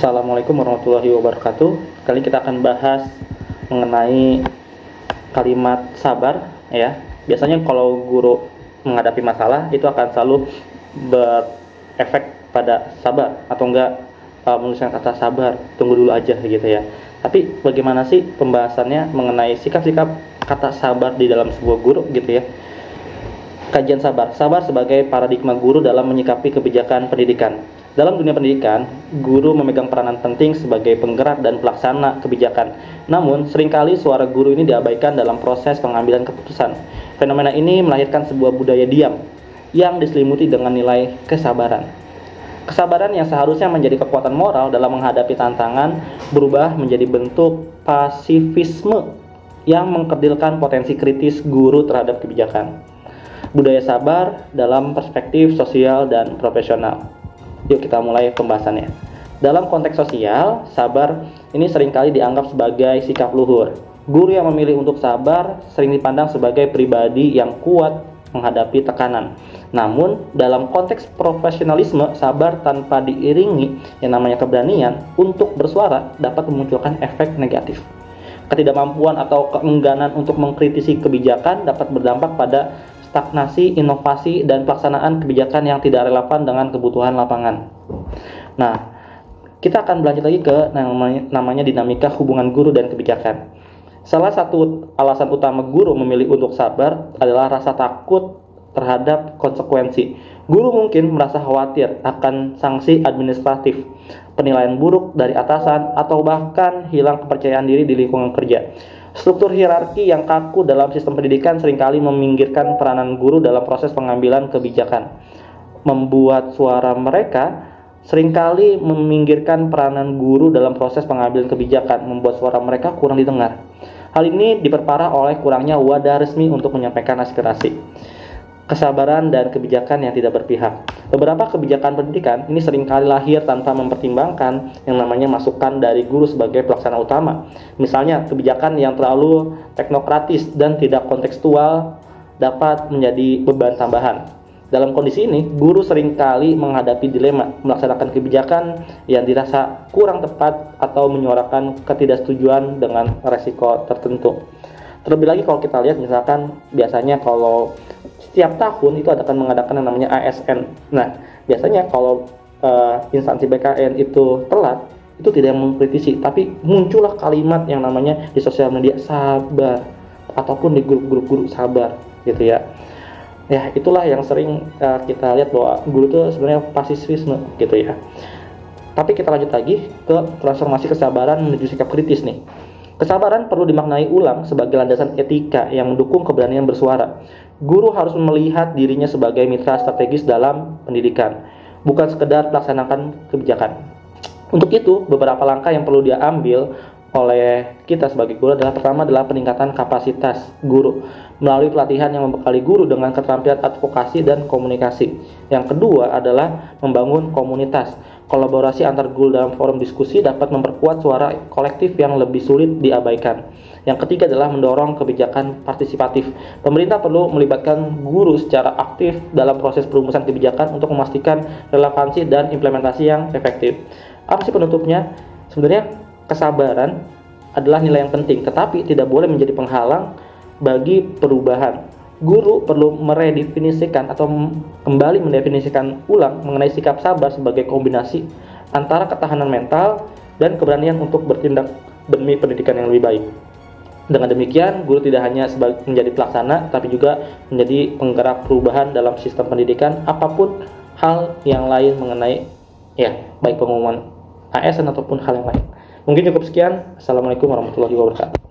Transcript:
Assalamualaikum warahmatullahi wabarakatuh. Kali kita akan bahas mengenai kalimat sabar ya. Biasanya kalau guru menghadapi masalah itu akan selalu berefek pada sabar atau enggak menuliskan kata sabar, tunggu dulu aja gitu ya. Tapi bagaimana sih pembahasannya mengenai sikap-sikap kata sabar di dalam sebuah guru gitu ya. Kajian sabar. Sabar sebagai paradigma guru dalam menyikapi kebijakan pendidikan. Dalam dunia pendidikan, guru memegang peranan penting sebagai penggerak dan pelaksana kebijakan. Namun, seringkali suara guru ini diabaikan dalam proses pengambilan keputusan. Fenomena ini melahirkan sebuah budaya diam yang diselimuti dengan nilai kesabaran. Kesabaran yang seharusnya menjadi kekuatan moral dalam menghadapi tantangan berubah menjadi bentuk pasifisme yang mengkerdilkan potensi kritis guru terhadap kebijakan. Budaya sabar dalam perspektif sosial dan profesional. Yuk kita mulai pembahasannya. Dalam konteks sosial, sabar ini seringkali dianggap sebagai sikap luhur. Guru yang memilih untuk sabar sering dipandang sebagai pribadi yang kuat menghadapi tekanan. Namun, dalam konteks profesionalisme, sabar tanpa diiringi yang namanya keberanian untuk bersuara dapat memunculkan efek negatif. Ketidakmampuan atau keengganan untuk mengkritisi kebijakan dapat berdampak pada stagnasi, inovasi, dan pelaksanaan kebijakan yang tidak relevan dengan kebutuhan lapangan. Nah, kita akan berlanjut lagi ke namanya dinamika hubungan guru dan kebijakan. Salah satu alasan utama guru memilih untuk sabar adalah rasa takut terhadap konsekuensi. Guru mungkin merasa khawatir akan sanksi administratif, penilaian buruk dari atasan, atau bahkan hilang kepercayaan diri di lingkungan kerja. Struktur hierarki yang kaku dalam sistem pendidikan seringkali meminggirkan peranan guru dalam proses pengambilan kebijakan. Membuat suara mereka seringkali meminggirkan peranan guru dalam proses pengambilan kebijakan, membuat suara mereka kurang didengar. Hal ini diperparah oleh kurangnya wadah resmi untuk menyampaikan aspirasi. Kesabaran dan kebijakan yang tidak berpihak. Beberapa kebijakan pendidikan ini seringkali lahir tanpa mempertimbangkan yang namanya masukan dari guru sebagai pelaksana utama. Misalnya, kebijakan yang terlalu teknokratis dan tidak kontekstual dapat menjadi beban tambahan. Dalam kondisi ini, guru seringkali menghadapi dilema melaksanakan kebijakan yang dirasa kurang tepat atau menyuarakan ketidaksetujuan dengan resiko tertentu. Terlebih lagi kalau kita lihat misalkan biasanya kalau setiap tahun itu akan mengadakan yang namanya ASN. Nah, biasanya kalau instansi BKN itu telat, itu tidak mengkritisi, tapi muncullah kalimat yang namanya di sosial media sabar, ataupun di grup-grup guru sabar, gitu ya. Ya, itulah yang sering kita lihat bahwa guru itu sebenarnya pasifisme, gitu ya. Tapi kita lanjut lagi ke transformasi kesabaran menuju sikap kritis nih. Kesabaran perlu dimaknai ulang sebagai landasan etika yang mendukung keberanian bersuara. Guru harus melihat dirinya sebagai mitra strategis dalam pendidikan, bukan sekedar melaksanakan kebijakan. Untuk itu, beberapa langkah yang perlu diambil oleh kita sebagai guru adalah pertama adalah peningkatan kapasitas guru melalui pelatihan yang membekali guru dengan keterampilan advokasi dan komunikasi. Yang kedua adalah membangun komunitas. Kolaborasi antar guru dalam forum diskusi dapat memperkuat suara kolektif yang lebih sulit diabaikan. Yang ketiga adalah mendorong kebijakan partisipatif. Pemerintah perlu melibatkan guru secara aktif dalam proses perumusan kebijakan untuk memastikan relevansi dan implementasi yang efektif. Apa sih penutupnya? Sebenarnya kesabaran adalah nilai yang penting, tetapi tidak boleh menjadi penghalang bagi perubahan. Guru perlu meredefinisikan atau kembali mendefinisikan ulang mengenai sikap sabar sebagai kombinasi antara ketahanan mental dan keberanian untuk bertindak demi pendidikan yang lebih baik. Dengan demikian, guru tidak hanya menjadi pelaksana, tapi juga menjadi penggerak perubahan dalam sistem pendidikan apapun hal yang lain mengenai baik pengumuman ASN ataupun hal yang lain. Mungkin cukup sekian. Assalamualaikum warahmatullahi wabarakatuh.